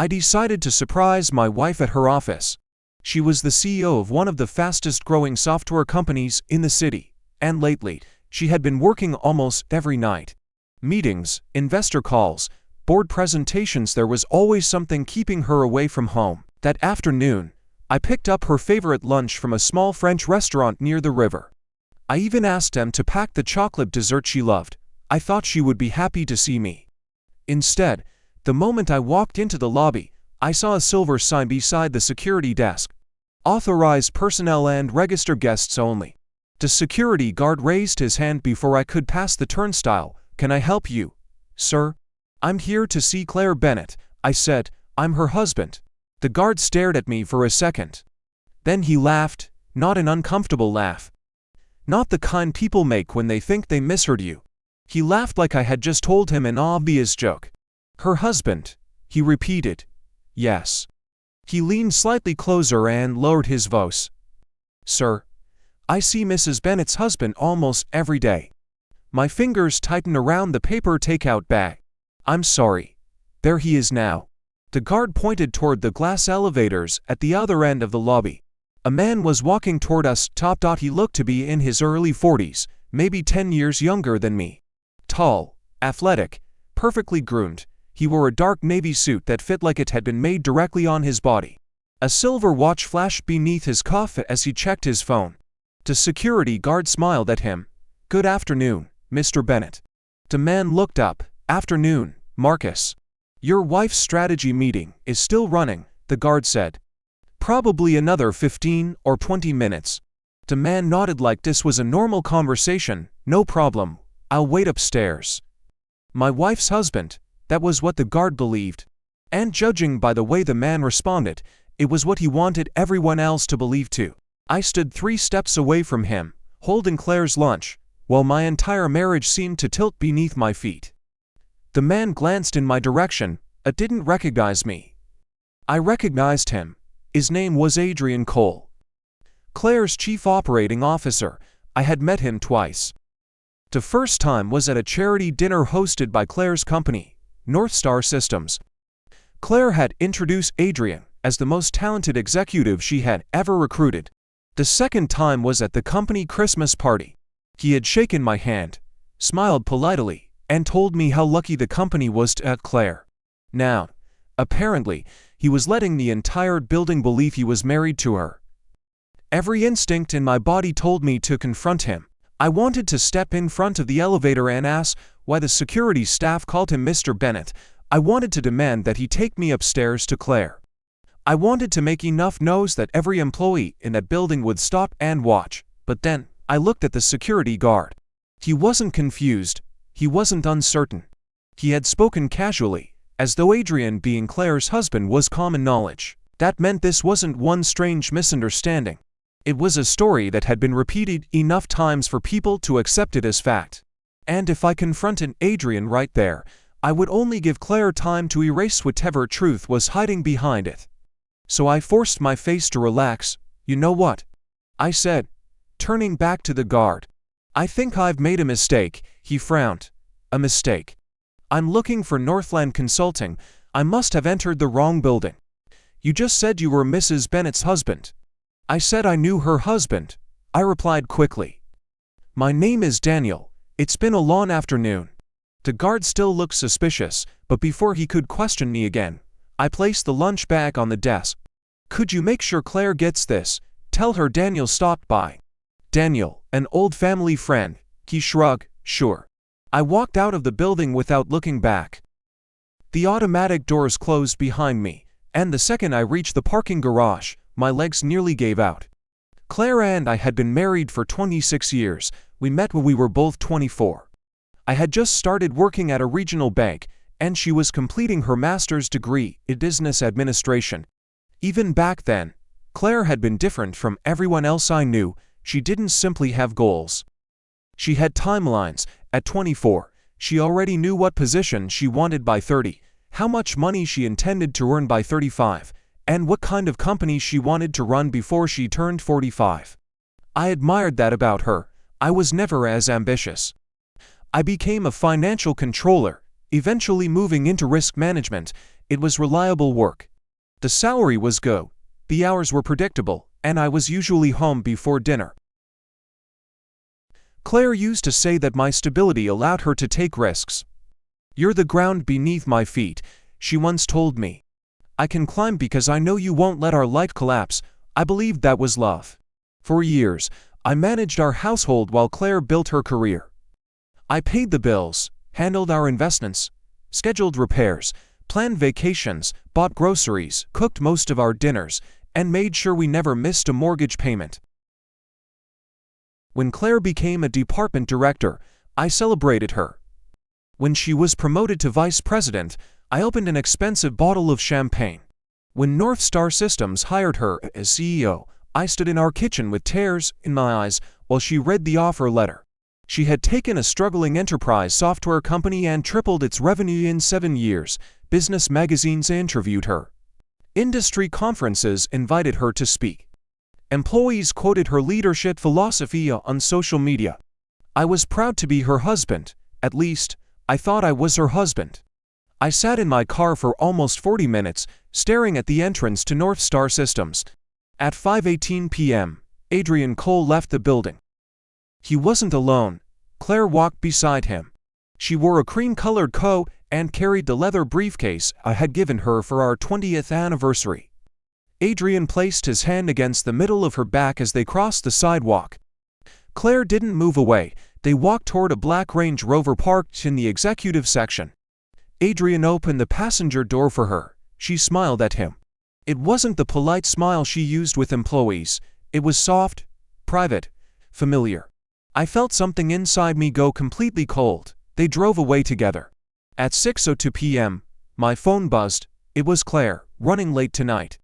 I decided to surprise my wife at her office. She was the CEO of one of the fastest-growing software companies in the city, and lately, she had been working almost every night. Meetings, investor calls, board presentations, there was always something keeping her away from home. That afternoon, I picked up her favorite lunch from a small French restaurant near the river. I even asked them to pack the chocolate dessert she loved. I thought she would be happy to see me. Instead, the moment I walked into the lobby, I saw a silver sign beside the security desk. Authorized personnel and registered guests only. The security guard raised his hand before I could pass the turnstile. Can I help you, sir? I'm here to see Claire Bennett, I said. I'm her husband. The guard stared at me for a second. Then he laughed, not an uncomfortable laugh. Not the kind people make when they think they misheard you. He laughed like I had just told him an obvious joke. Her husband, he repeated. Yes. He leaned slightly closer and lowered his voice. Sir, I see Mrs. Bennett's husband almost every day. My fingers tightened around the paper takeout bag. I'm sorry. There he is now. The guard pointed toward the glass elevators at the other end of the lobby. A man was walking toward us. He looked to be in his early 40s, maybe 10 years younger than me. Tall, athletic, perfectly groomed. He wore a dark navy suit that fit like it had been made directly on his body. A silver watch flashed beneath his cuff as he checked his phone. The security guard smiled at him. Good afternoon, Mr. Bennett. The man looked up. Afternoon, Marcus. Your wife's strategy meeting is still running, the guard said. Probably another 15 or 20 minutes. The man nodded like this was a normal conversation. No problem, I'll wait upstairs. My wife's husband, that was what the guard believed. And judging by the way the man responded, it was what he wanted everyone else to believe too. I stood 3 steps away from him, holding Claire's lunch, while my entire marriage seemed to tilt beneath my feet. The man glanced in my direction, but didn't recognize me. I recognized him. His name was Adrian Cole. Claire's chief operating officer. I had met him twice. The first time was at a charity dinner hosted by Claire's company, North Star Systems. Claire had introduced Adrian as the most talented executive she had ever recruited. The second time was at the company Christmas party. He had shaken my hand, smiled politely, and told me how lucky the company was to have Claire. Now, apparently, he was letting the entire building believe he was married to her. Every instinct in my body told me to confront him. I wanted to step in front of the elevator and ask why the security staff called him Mr. Bennett. I wanted to demand that he take me upstairs to Claire. I wanted to make enough noise that every employee in that building would stop and watch. But then, I looked at the security guard. He wasn't confused. He wasn't uncertain. He had spoken casually, as though Adrian being Claire's husband was common knowledge. That meant this wasn't one strange misunderstanding. It was a story that had been repeated enough times for people to accept it as fact. And if I confronted Adrian right there, I would only give Claire time to erase whatever truth was hiding behind it. So I forced my face to relax. You know what? I said, turning back to the guard. I think I've made a mistake. He frowned. A mistake. I'm looking for Northland Consulting. I must have entered the wrong building. You just said you were Mrs. Bennett's husband. I said I knew her husband. I replied quickly. My name is Daniel. It's been a long afternoon. The guard still looked suspicious, but before he could question me again, I placed the lunch bag on the desk. Could you make sure Claire gets this? Tell her Daniel stopped by. Daniel, an old family friend. He shrugged. Sure. I walked out of the building without looking back. The automatic doors closed behind me, and the second I reached the parking garage, my legs nearly gave out. Claire and I had been married for 26 years. We met when we were both 24. I had just started working at a regional bank, and she was completing her master's degree in business administration. Even back then, Claire had been different from everyone else I knew. She didn't simply have goals. She had timelines. At 24, she already knew what position she wanted by 30, how much money she intended to earn by 35, and what kind of company she wanted to run before she turned 45. I admired that about her. I was never as ambitious. I became a financial controller, eventually moving into risk management, It was reliable work. The salary was good, the hours were predictable, and I was usually home before dinner. Claire used to say that my stability allowed her to take risks. "You're the ground beneath my feet," she once told me. "I can climb because I know you won't let our life collapse." I believed that was love. For years, I managed our household while Claire built her career. I paid the bills, handled our investments, scheduled repairs, planned vacations, bought groceries, cooked most of our dinners, and made sure we never missed a mortgage payment. When Claire became a department director, I celebrated her. When she was promoted to vice president, I opened an expensive bottle of champagne. When North Star Systems hired her as CEO, I stood in our kitchen with tears in my eyes while she read the offer letter. She had taken a struggling enterprise software company and tripled its revenue in 7 years. Business magazines interviewed her. Industry conferences invited her to speak. Employees quoted her leadership philosophy on social media. I was proud to be her husband. At least, I thought I was her husband. I sat in my car for almost 40 minutes, staring at the entrance to North Star Systems. At 5:18 p.m., Adrian Cole left the building. He wasn't alone. Claire walked beside him. She wore a cream-colored coat and carried the leather briefcase I had given her for our 20th anniversary. Adrian placed his hand against the middle of her back as they crossed the sidewalk. Claire didn't move away. They walked toward a black Range Rover parked in the executive section. Adrian opened the passenger door for her. She smiled at him. It wasn't the polite smile she used with employees. It was soft, private, familiar. I felt something inside me go completely cold. They drove away together. At 6:02 p.m., my phone buzzed. It was Claire, running late tonight.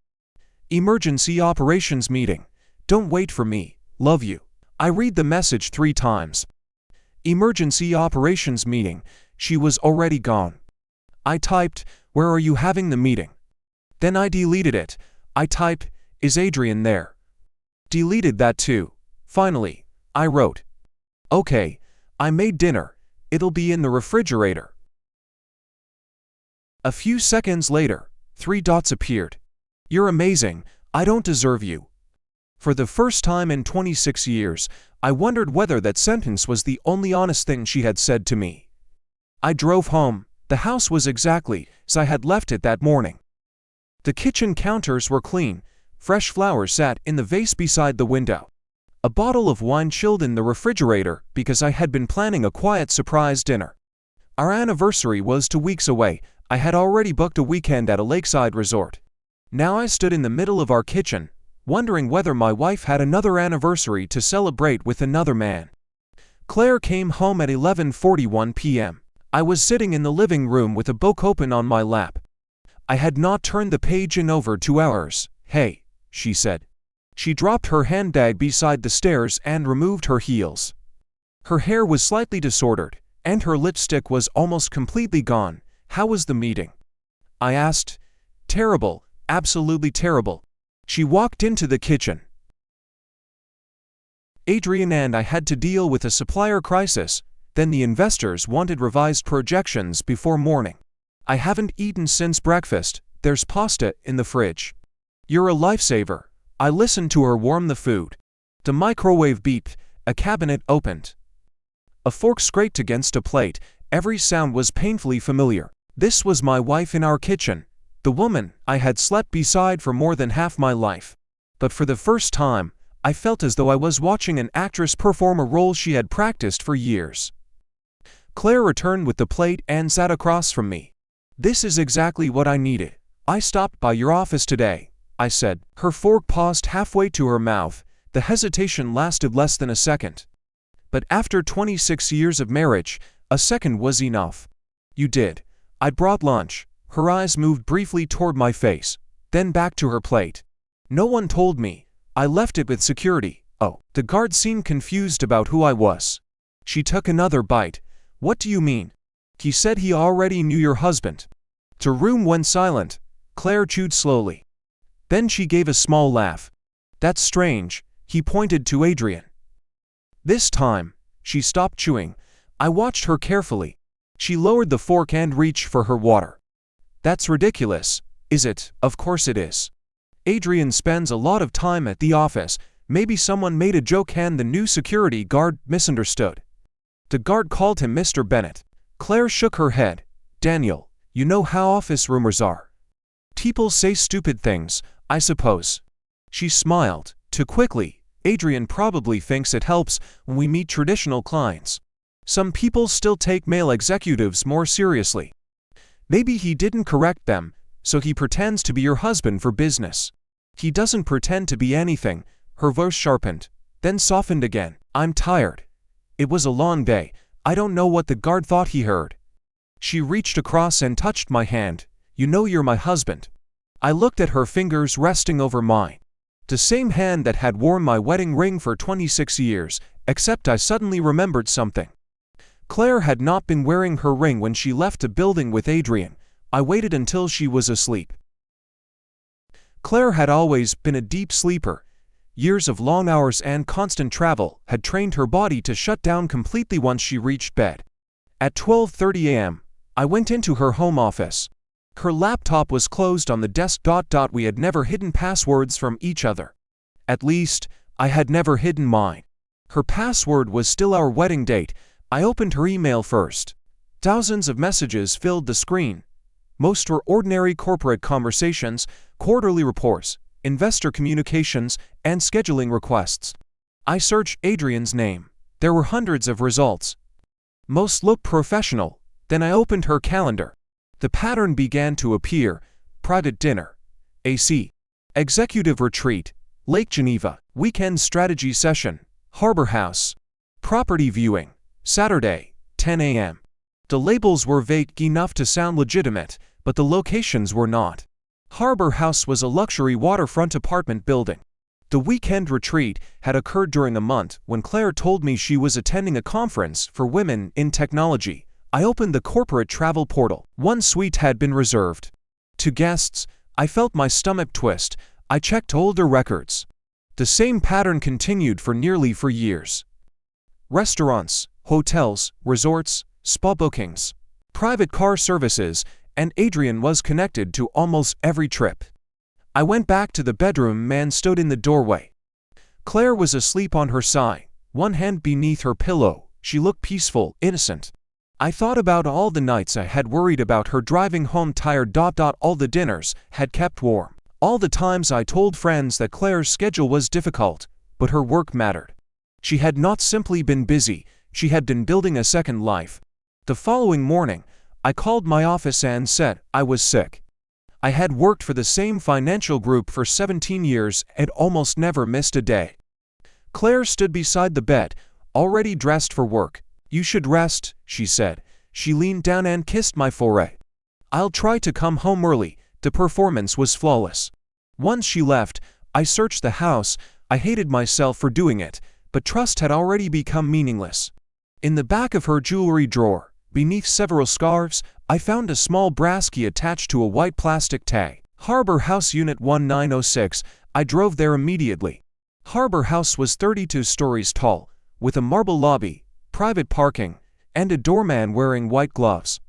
"Emergency operations meeting. Don't wait for me. Love you." I read the message 3 times. Emergency operations meeting. She was already gone. I typed, "Where are you having the meeting?" Then I deleted it. I typed, "Is Adrian there?" Deleted that too. Finally, I wrote, "Okay, I made dinner. It'll be in the refrigerator." A few seconds later, 3 dots appeared. "You're amazing. I don't deserve you." For the first time in 26 years, I wondered whether that sentence was the only honest thing she had said to me. I drove home. The house was exactly as I had left it that morning. The kitchen counters were clean. Fresh flowers sat in the vase beside the window. A bottle of wine chilled in the refrigerator because I had been planning a quiet surprise dinner. Our anniversary was 2 weeks away. I had already booked a weekend at a lakeside resort. Now I stood in the middle of our kitchen, wondering whether my wife had another anniversary to celebrate with another man. Claire came home at 11:41 p.m. I was sitting in the living room with a book open on my lap. I had not turned the page in over 2 hours. "Hey," she said. She dropped her handbag beside the stairs and removed her heels. Her hair was slightly disordered, and her lipstick was almost completely gone. "How was the meeting?" I asked. "Terrible, absolutely terrible." She walked into the kitchen. Adrian and I had to deal with a supplier crisis. Then the investors wanted revised projections before morning. "I haven't eaten since breakfast. There's pasta in the fridge." "You're a lifesaver." I listened to her warm the food. The microwave beeped. A cabinet opened. A fork scraped against a plate. Every sound was painfully familiar. This was my wife in our kitchen, the woman I had slept beside for more than half my life. But for the first time, I felt as though I was watching an actress perform a role she had practiced for years. Claire returned with the plate and sat across from me. "This is exactly what I needed. I stopped by your office today," I said. Her fork paused halfway to her mouth. The hesitation lasted less than a second. But after 26 years of marriage, a second was enough. "You did. I brought lunch." Her eyes moved briefly toward my face, then back to her plate. "No one told me. I left it with security." "Oh." The guard seemed confused about who I was. She took another bite. "What do you mean?" "He said he already knew your husband." The room went silent. Claire chewed slowly. Then she gave a small laugh. "That's strange." He pointed to Adrian. This time, she stopped chewing. I watched her carefully. She lowered the fork and reached for her water. That's ridiculous, is it? Of course it is. Adrian spends a lot of time at the office. Maybe someone made a joke and the new security guard misunderstood. The guard called him Mr. Bennett. Claire shook her head. Daniel, you know how office rumors are. People say stupid things, I suppose. She smiled. Too quickly. Adrian probably thinks it helps when we meet traditional clients. Some people still take male executives more seriously. Maybe he didn't correct them, so he pretends to be your husband for business. He doesn't pretend to be anything. Her voice sharpened, then softened again. I'm tired. It was a long day. I don't know what the guard thought he heard. She reached across and touched my hand. You know you're my husband. I looked at her fingers resting over mine. The same hand that had worn my wedding ring for 26 years, except I suddenly remembered something. Claire had not been wearing her ring when she left the building with Adrian. I waited until she was asleep. Claire had always been a deep sleeper. Years of long hours and constant travel had trained her body to shut down completely once she reached bed. At 12:30 a.m., I went into her home office. Her laptop was closed on the desk. We had never hidden passwords from each other. At least, I had never hidden mine. Her password was still our wedding date. I opened her email first. Thousands of messages filled the screen. Most were ordinary corporate conversations, quarterly reports, investor communications, and scheduling requests. I searched Adrian's name. There were hundreds of results. Most looked professional. Then I opened her calendar. The pattern began to appear. Private dinner. AC. Executive retreat. Lake Geneva. Weekend strategy session. Harbor House. Property viewing. Saturday, 10 a.m. The labels were vague enough to sound legitimate, but the locations were not. Harbor House was a luxury waterfront apartment building. The weekend retreat had occurred during a month when Claire told me she was attending a conference for women in technology. I opened the corporate travel portal. One suite had been reserved. To guests, I felt my stomach twist. I checked older records. The same pattern continued for nearly 4 years. Restaurants, hotels, resorts, spa bookings, private car services, and Adrian was connected to almost every trip. I went back to the bedroom and stood in the doorway. Claire was asleep on her side, one hand beneath her pillow. She looked peaceful, innocent. I thought about all the nights I had worried about her driving home tired. All the dinners had kept warm. All the times I told friends that Claire's schedule was difficult, but her work mattered. She had not simply been busy, she had been building a second life. The following morning, I called my office and said I was sick. I had worked for the same financial group for 17 years and almost never missed a day. Claire stood beside the bed, already dressed for work. You should rest, she said. She leaned down and kissed my forehead. I'll try to come home early. The performance was flawless. Once she left, I searched the house. I hated myself for doing it, but trust had already become meaningless. In the back of her jewelry drawer, beneath several scarves, I found a small brass key attached to a white plastic tag. Harbor House Unit 1906. I drove there immediately. Harbor House was 32 stories tall, with a marble lobby, private parking, and a doorman wearing white gloves.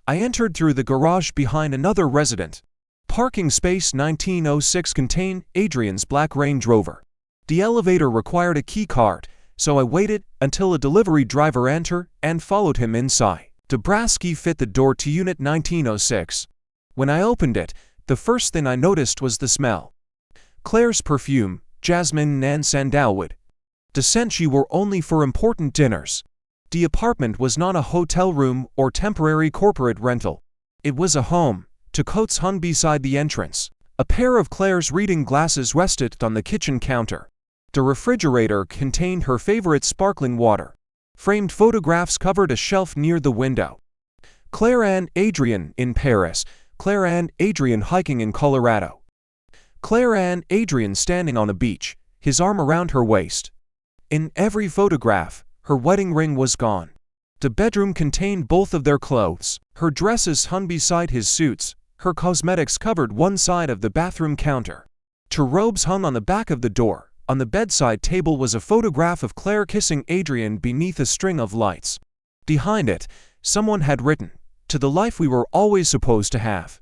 I entered through the garage behind another resident. Parking space 1906 contained Adrian's black Range Rover. The elevator required a key card, so I waited until a delivery driver entered and followed him inside. The brass key fit the door to Unit 1906. When I opened it, the first thing I noticed was the smell. Claire's perfume, jasmine and sandalwood. The scent she wore only for important dinners. The apartment was not a hotel room or temporary corporate rental. It was a home. Two coats hung beside the entrance. A pair of Claire's reading glasses rested on the kitchen counter. The refrigerator contained her favorite sparkling water. Framed photographs covered a shelf near the window. Claire and Adrian in Paris. Claire and Adrian hiking in Colorado. Claire and Adrian standing on a beach, his arm around her waist. In every photograph, her wedding ring was gone. The bedroom contained both of their clothes. Her dresses hung beside his suits. Her cosmetics covered one side of the bathroom counter. Two robes hung on the back of the door. On the bedside table was a photograph of Claire kissing Adrian beneath a string of lights. Behind it, someone had written, to the life we were always supposed to have.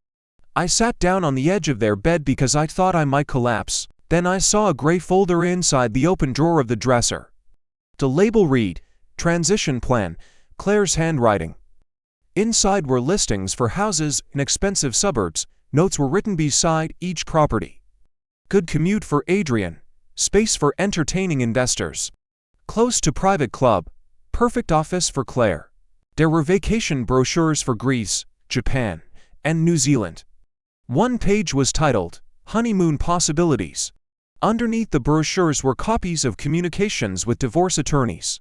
I sat down on the edge of their bed because I thought I might collapse. Then I saw a gray folder inside the open drawer of the dresser. The label read, "Transition Plan," Claire's handwriting. Inside were listings for houses in expensive suburbs. Notes were written beside each property. Good commute for Adrian. Space for entertaining investors. Close to private club. Perfect office for Claire. There were vacation brochures for Greece, Japan, and New Zealand. One page was titled, "Honeymoon Possibilities." Underneath the brochures were copies of communications with divorce attorneys.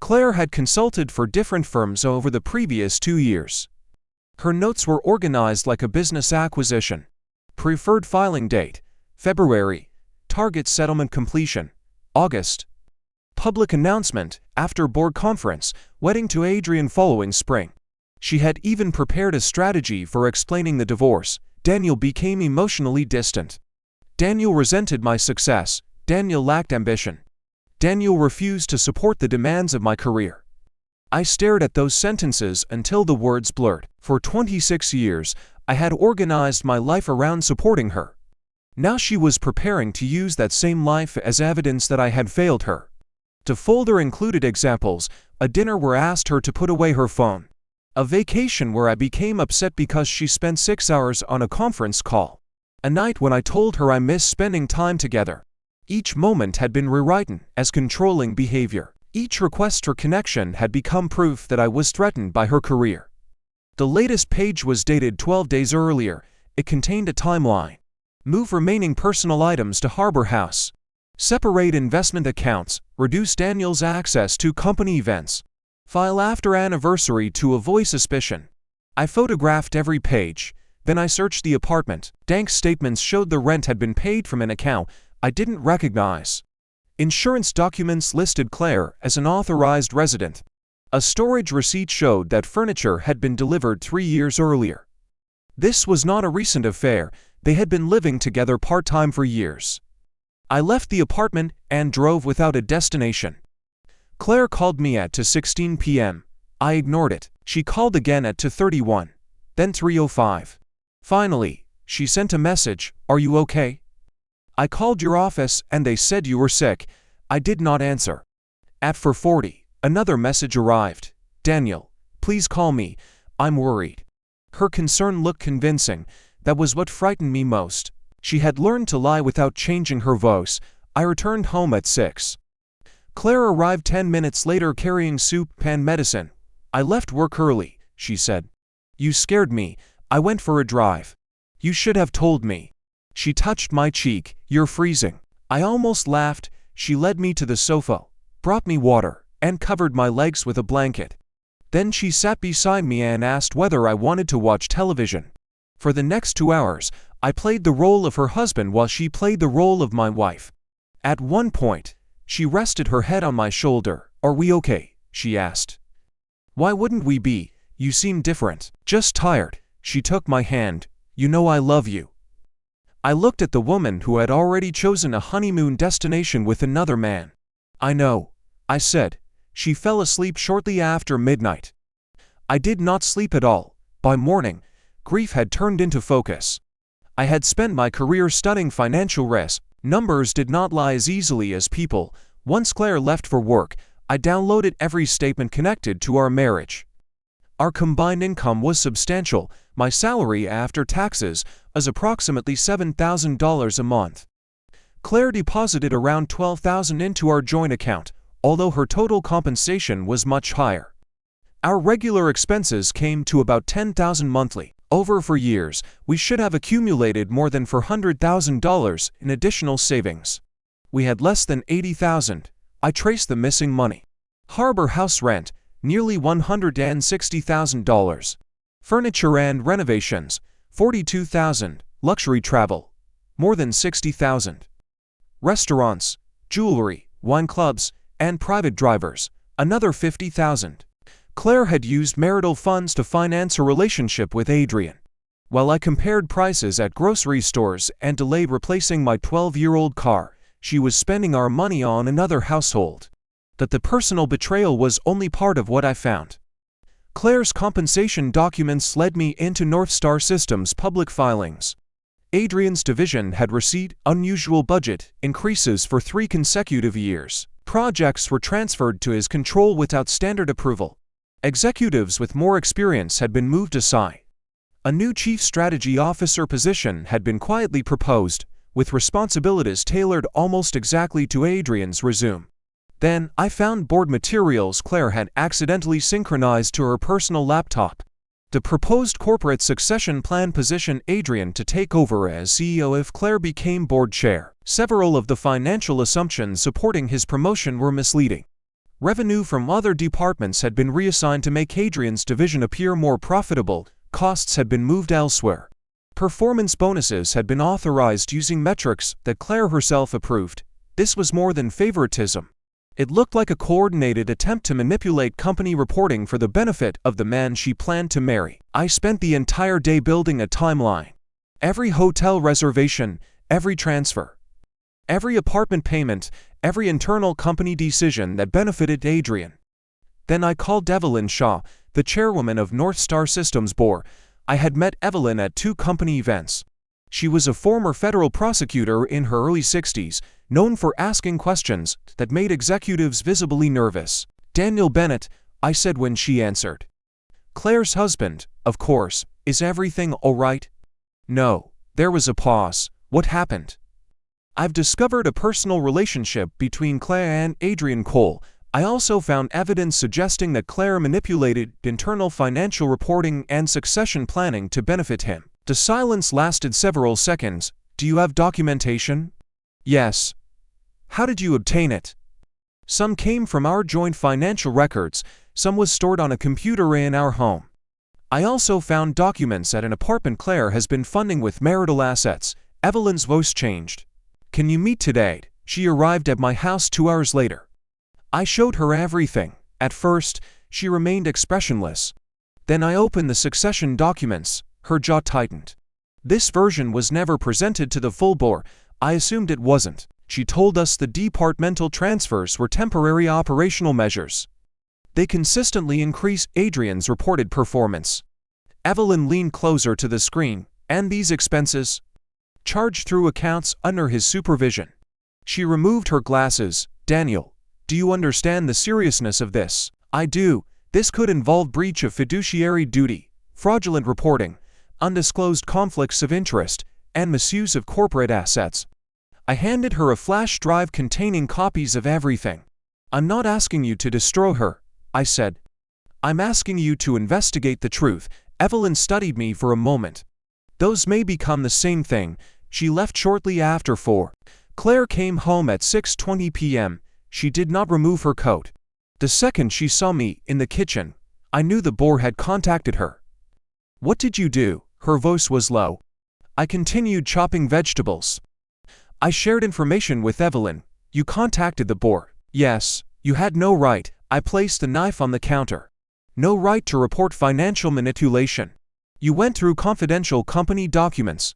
Claire had consulted for different firms over the previous 2 years. Her notes were organized like a business acquisition. Preferred filing date, February. Target settlement completion, August. Public announcement, after board conference, wedding to Adrian following spring. She had even prepared a strategy for explaining the divorce. Daniel became emotionally distant. Daniel resented my success. Daniel lacked ambition. Daniel refused to support the demands of my career. I stared at those sentences until the words blurred. For 26 years, I had organized my life around supporting her. Now she was preparing to use that same life as evidence that I had failed her. The folder included examples: a dinner where I asked her to put away her phone, a vacation where I became upset because she spent 6 hours on a conference call, a night when I told her I missed spending time together. Each moment had been rewritten as controlling behavior. Each request for connection had become proof that I was threatened by her career. The latest page was dated 12 days earlier. It contained a timeline. Move remaining personal items to Harbor House. Separate investment accounts. Reduce Daniel's access to company events. File after anniversary to avoid suspicion. I photographed every page. Then I searched the apartment. Bank statements showed the rent had been paid from an account I didn't recognize. Insurance documents listed Claire as an authorized resident. A storage receipt showed that furniture had been delivered 3 years earlier. This was not a recent affair. They had been living together part-time for years. I left the apartment and drove without a destination. Claire called me at 2:16 p.m. I ignored it. She called again at 2:31, then 3:05. Finally, she sent a message, "Are you okay? I called your office and they said you were sick." I did not answer. At 4:40, another message arrived. "Daniel, please call me. I'm worried." Her concern looked convincing. That was what frightened me most. She had learned to lie without changing her voice. I returned home at 6. Claire arrived 10 minutes later carrying soup and medicine. "I left work early," she said. "You scared me. I went for a drive. You should have told me." She touched my cheek. "You're freezing." I almost laughed. She led me to the sofa, brought me water, and covered my legs with a blanket. Then she sat beside me and asked whether I wanted to watch television. For the next 2 hours, I played the role of her husband while she played the role of my wife. At one point, she rested her head on my shoulder. "Are we okay?" she asked. "Why wouldn't we be? You seem different." "Just tired." She took my hand. "You know I love you." I looked at the woman who had already chosen a honeymoon destination with another man. "I know," I said. She fell asleep shortly after midnight. I did not sleep at all. By morning, grief had turned into focus. I had spent my career studying financial risk. Numbers did not lie as easily as people. Once Claire left for work, I downloaded every statement connected to our marriage. Our combined income was substantial. My salary after taxes was approximately $7,000 a month. Claire deposited around $12,000 into our joint account, although her total compensation was much higher. Our regular expenses came to about $10,000 monthly. Over 4 years, we should have accumulated more than $400,000 in additional savings. We had less than $80,000. I traced the missing money. Harbor House rent, nearly $160,000. Furniture and renovations, $42,000. Luxury travel, more than $60,000. Restaurants, jewelry, wine clubs, and private drivers, another $50,000. Claire had used marital funds to finance her relationship with Adrian. While I compared prices at grocery stores and delayed replacing my 12-year-old car, she was spending our money on another household. That the personal betrayal was only part of what I found. Claire's compensation documents led me into North Star Systems' public filings. Adrian's division had received unusual budget increases for 3 consecutive years. Projects were transferred to his control without standard approval. Executives with more experience had been moved aside. A new chief strategy officer position had been quietly proposed, with responsibilities tailored almost exactly to Adrian's resume. Then, I found board materials Claire had accidentally synchronized to her personal laptop. The proposed corporate succession plan positioned Adrian to take over as CEO if Claire became board chair. Several of the financial assumptions supporting his promotion were misleading. Revenue from other departments had been reassigned to make Adrian's division appear more profitable, costs had been moved elsewhere. Performance bonuses had been authorized using metrics that Claire herself approved. This was more than favoritism. It looked like a coordinated attempt to manipulate company reporting for the benefit of the man she planned to marry. I spent the entire day building a timeline. Every hotel reservation, every transfer, every apartment payment, every internal company decision that benefited Adrian. Then I called Evelyn Shaw, the chairwoman of North Star Systems Board. I had met Evelyn at 2 company events. She was a former federal prosecutor in her early 60s, known for asking questions that made executives visibly nervous. "Daniel Bennett," I said when she answered. "Claire's husband, of course. Is everything all right?" "No." There was a pause. "What happened?" "I've discovered a personal relationship between Claire and Adrian Cole. I also found evidence suggesting that Claire manipulated internal financial reporting and succession planning to benefit him." The silence lasted several seconds. "Do you have documentation?" "Yes." "How did you obtain it?" "Some came from our joint financial records, some was stored on a computer in our home. I also found documents at an apartment Claire has been funding with marital assets." Evelyn's voice changed. "Can you meet today?" She arrived at my house 2 hours later. I showed her everything. At first, she remained expressionless. Then I opened the succession documents. Her jaw tightened. "This version was never presented to the full board. I assumed it wasn't." She told us the departmental transfers were temporary operational measures. They consistently increase Adrian's reported performance. Evelyn leaned closer to the screen. "And these expenses?" "Charged through accounts under his supervision." She removed her glasses. "Daniel, do you understand the seriousness of this?" "I do. This could involve breach of fiduciary duty, fraudulent reporting, undisclosed conflicts of interest, and misuse of corporate assets." I handed her a flash drive containing copies of everything. "I'm not asking you to destroy her," I said. "I'm asking you to investigate the truth." Evelyn studied me for a moment. "Those may become the same thing." She left shortly after 4. Claire came home at 6:20 p.m. She did not remove her coat. The second she saw me in the kitchen, I knew the board had contacted her. "What did you do?" Her voice was low. I continued chopping vegetables. "I shared information with Evelyn." "You contacted the board?" "Yes." "You had no right." I placed the knife on the counter. "No right to report financial manipulation." "You went through confidential company documents.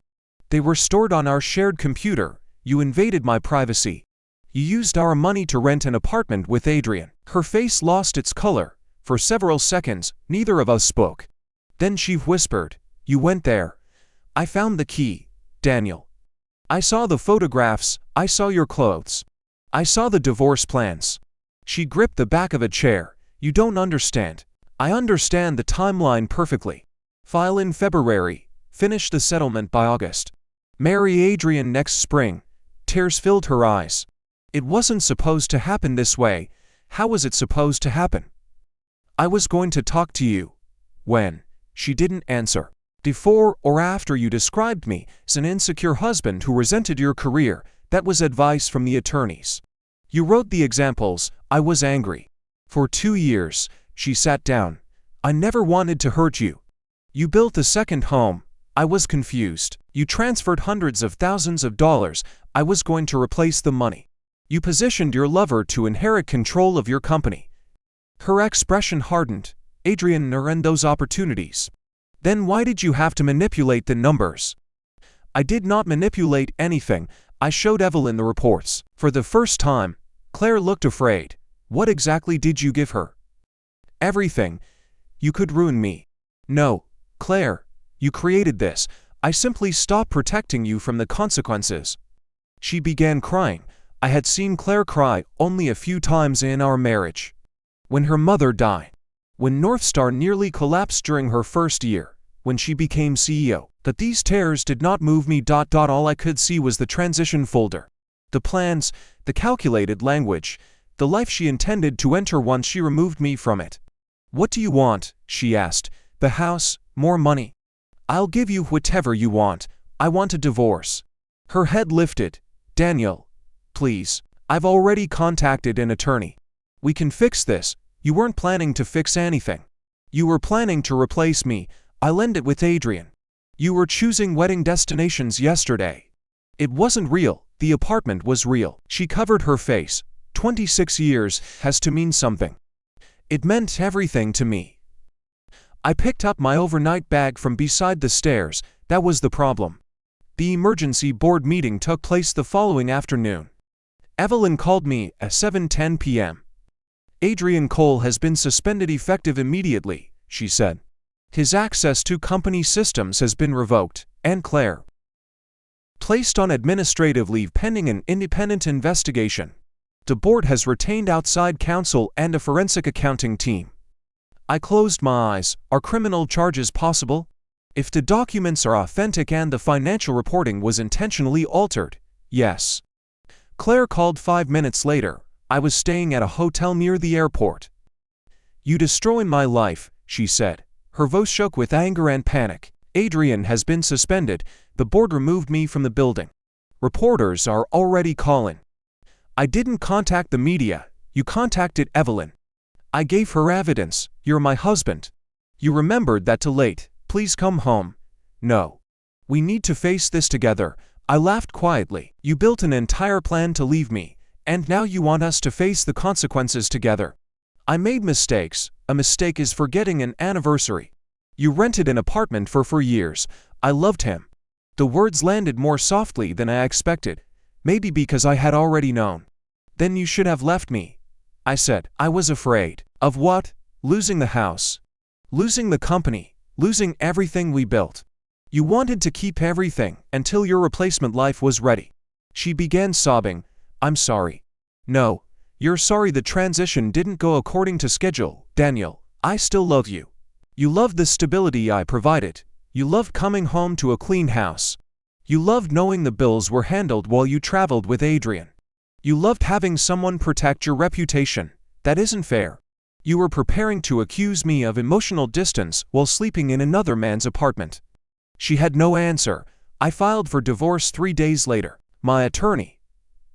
They were stored on our shared computer. You invaded my privacy. You used our money to rent an apartment with Adrian." Her face lost its color. For several seconds, neither of us spoke. Then she whispered, "You went there. I found the key, Daniel. I saw the photographs, I saw your clothes. I saw the divorce plans." She gripped the back of a chair. "You don't understand." "I understand the timeline perfectly. File in February, finish the settlement by August. Marry Adrian next spring." Tears filled her eyes. "It wasn't supposed to happen this way." "How was it supposed to happen?" "I was going to talk to you." "When?" She didn't answer. "Before or after you described me as an insecure husband who resented your career." That was advice from the attorneys. "You wrote the examples." I was angry. "For 2 years." She sat down. "I never wanted to hurt you. You built a second home." I was confused. "You transferred hundreds of thousands of dollars." I was going to replace the money. "You positioned your lover to inherit control of your company." Her expression hardened. "Adrian earned those opportunities." "Then why did you have to manipulate the numbers?" "I did not manipulate anything." I showed Evelyn the reports. For the first time, Claire looked afraid. "What exactly did you give her?" "Everything. You could ruin me. No, Claire, you created this. I simply stopped protecting you from the consequences." She began crying. I had seen Claire cry only a few times in our marriage. When her mother died, when North Star nearly collapsed during her first year, when she became CEO, that these tears did not move me. All I could see was the transition folder. The plans, the calculated language, the life she intended to enter once she removed me from it. "What do you want?" she asked. "The house, more money?" "I'll give you whatever you want. I want a divorce." Her head lifted. "Daniel, please. I've already contacted an attorney. We can fix this." "You weren't planning to fix anything. You were planning to replace me. I'll end it with Adrian. You were choosing wedding destinations yesterday. It wasn't real. The apartment was real." She covered her face. 26 years has to mean something. It meant everything to me. I picked up my overnight bag from beside the stairs. That was the problem. The emergency board meeting took place the following afternoon. Evelyn called me at 7:10 p.m. "Adrian Cole has been suspended effective immediately," she said. "His access to company systems has been revoked, and Claire placed on administrative leave pending an independent investigation. The board has retained outside counsel and a forensic accounting team." I closed my eyes. Are criminal charges possible? If the documents are authentic and the financial reporting was intentionally altered, yes. Claire called 5 minutes later. I was staying at a hotel near the airport. "You destroyed my life," she said. Her voice shook with anger and panic. "Adrian has been suspended. The board removed me from the building. Reporters are already calling." "I didn't contact the media. You contacted Evelyn. I gave her evidence. You're my husband. You remembered that too late. Please come home." "No. We need to face this together." I laughed quietly. "You built an entire plan to leave me, and now you want us to face the consequences together." "I made mistakes. A mistake is forgetting an anniversary. You rented an apartment for 4 years. I loved him." The words landed more softly than I expected, maybe because I had already known. "Then you should have left me," I said. "I was afraid." "Of what?" "Losing the house. Losing the company. Losing everything we built. You wanted to keep everything until your replacement life was ready." She began sobbing. "I'm sorry." "No, you're sorry the transition didn't go according to schedule, Daniel. I still love you. You loved the stability I provided. You loved coming home to a clean house. You loved knowing the bills were handled while you traveled with Adrian. You loved having someone protect your reputation. That isn't fair. You were preparing to accuse me of emotional distance while sleeping in another man's apartment." She had no answer. I filed for divorce 3 days later. My attorney,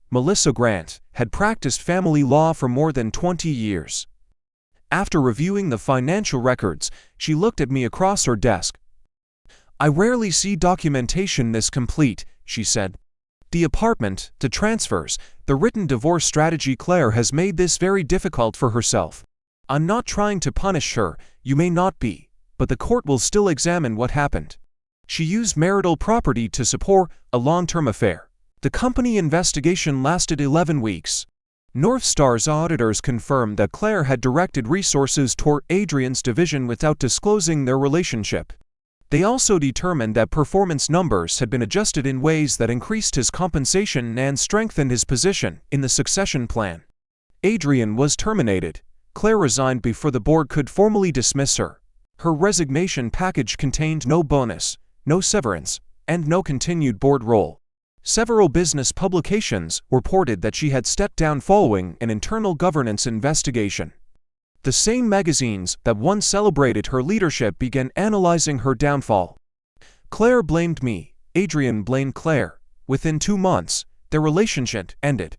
Melissa Grant, had practiced family law for more than 20 years. After reviewing the financial records, she looked at me across her desk. "I rarely see documentation this complete," she said. "The apartment, the transfers, the written divorce strategy. Claire has made this very difficult for herself. I'm not trying to punish her, you may not be, but the court will still examine what happened. She used marital property to support a long-term affair. The company investigation lasted 11 weeks. North Star's auditors confirmed that Claire had directed resources toward Adrian's division without disclosing their relationship. They also determined that performance numbers had been adjusted in ways that increased his compensation and strengthened his position in the succession plan. Adrian was terminated. Claire resigned before the board could formally dismiss her. Her resignation package contained no bonus, no severance, and no continued board role. Several business publications reported that she had stepped down following an internal governance investigation. The same magazines that once celebrated her leadership began analyzing her downfall. Claire blamed me. Adrian blamed Claire. Within 2 months, their relationship ended.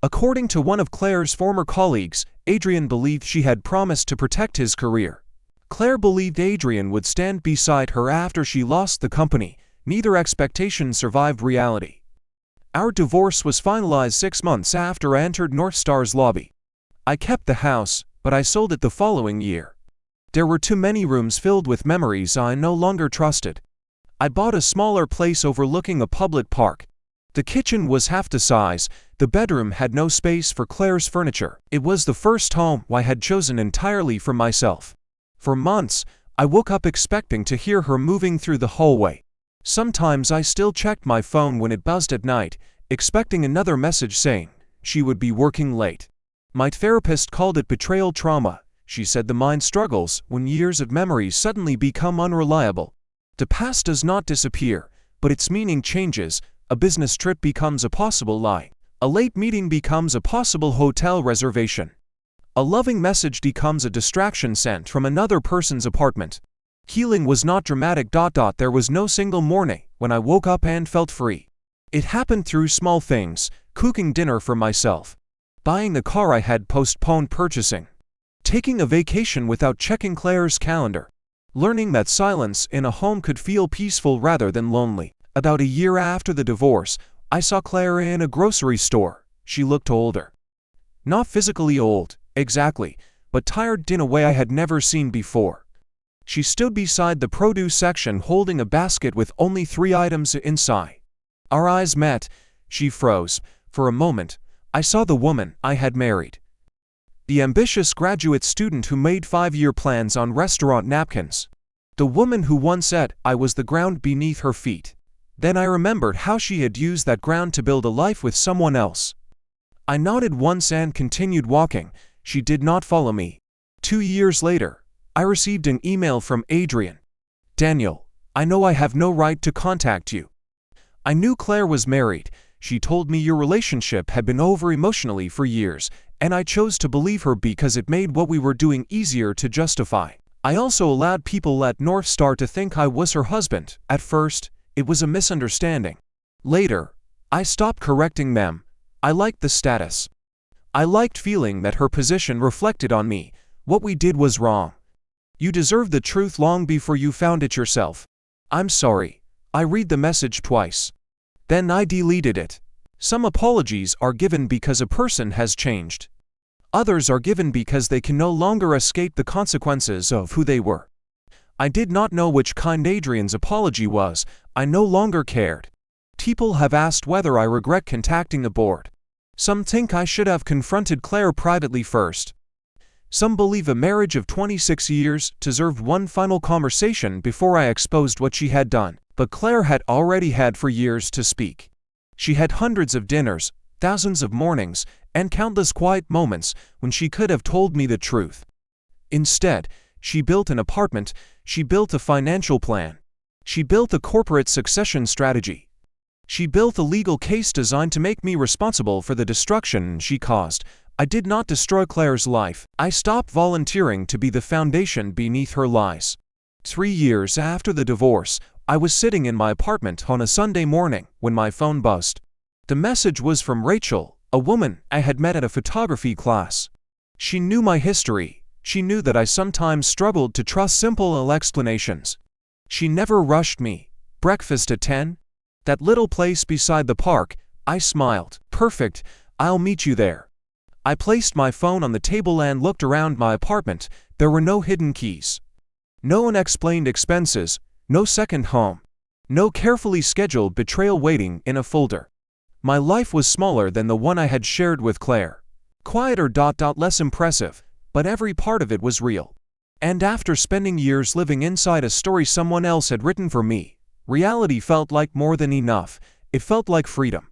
According to one of Claire's former colleagues, Adrian believed she had promised to protect his career. Claire believed Adrian would stand beside her after she lost the company. Neither expectation survived reality. Our divorce was finalized 6 months after I entered North Star's lobby. I kept the house, but I sold it the following year. There were too many rooms filled with memories I no longer trusted. I bought a smaller place overlooking a public park. The kitchen was half the size. The bedroom had no space for Claire's furniture. It was the first home I had chosen entirely for myself. For months, I woke up expecting to hear her moving through the hallway. Sometimes I still checked my phone when it buzzed at night, expecting another message saying she would be working late. My therapist called it betrayal trauma. She said the mind struggles when years of memories suddenly become unreliable. The past does not disappear, but its meaning changes. A business trip becomes a possible lie. A late meeting becomes a possible hotel reservation. A loving message becomes a distraction sent from another person's apartment. Healing was not dramatic. There was no single morning when I woke up and felt free. It happened through small things: cooking dinner for myself, buying the car I had postponed purchasing, taking a vacation without checking Claire's calendar, learning that silence in a home could feel peaceful rather than lonely. About a year after the divorce, I saw Claire in a grocery store. She looked older. Not physically old, exactly, but tired in a way I had never seen before. She stood beside the produce section holding a basket with only 3 items inside. Our eyes met. She froze. For a moment, I saw the woman I had married. The ambitious graduate student who made 5-year plans on restaurant napkins. The woman who once said I was the ground beneath her feet. Then I remembered how she had used that ground to build a life with someone else. I nodded once and continued walking. She did not follow me. 2 years later, I received an email from Adrian. "Daniel, I know I have no right to contact you. I knew Claire was married. She told me your relationship had been over emotionally for years, and I chose to believe her because it made what we were doing easier to justify. I also allowed people at North Star to think I was her husband. At first, it was a misunderstanding. Later, I stopped correcting them. I liked the status. I liked feeling that her position reflected on me. What we did was wrong. You deserved the truth long before you found it yourself. I'm sorry. I read the message twice. Then I deleted it. Some apologies are given because a person has changed. Others are given because they can no longer escape the consequences of who they were. I did not know which kind Adrian's apology was. I no longer cared. People have asked whether I regret contacting the board. Some think I should have confronted Claire privately first. Some believe a marriage of 26 years deserved one final conversation before I exposed what she had done. But Claire had already had for years to speak. She had hundreds of dinners, thousands of mornings, and countless quiet moments when she could have told me the truth. Instead, she built an apartment, she built a financial plan. She built a corporate succession strategy. She built a legal case designed to make me responsible for the destruction she caused. I did not destroy Claire's life. I stopped volunteering to be the foundation beneath her lies. 3 years after the divorce, I was sitting in my apartment on a Sunday morning when my phone buzzed. The message was from Rachel, a woman I had met at a photography class. She knew my history. She knew that I sometimes struggled to trust simple explanations. She never rushed me. Breakfast at 10? That little place beside the park. I smiled. Perfect. I'll meet you there. I placed my phone on the table and looked around my apartment. There were no hidden keys. No unexplained expenses. No second home. No carefully scheduled betrayal waiting in a folder. My life was smaller than the one I had shared with Claire. Quieter. Less impressive, but every part of it was real. And after spending years living inside a story someone else had written for me, reality felt like more than enough. It felt like freedom.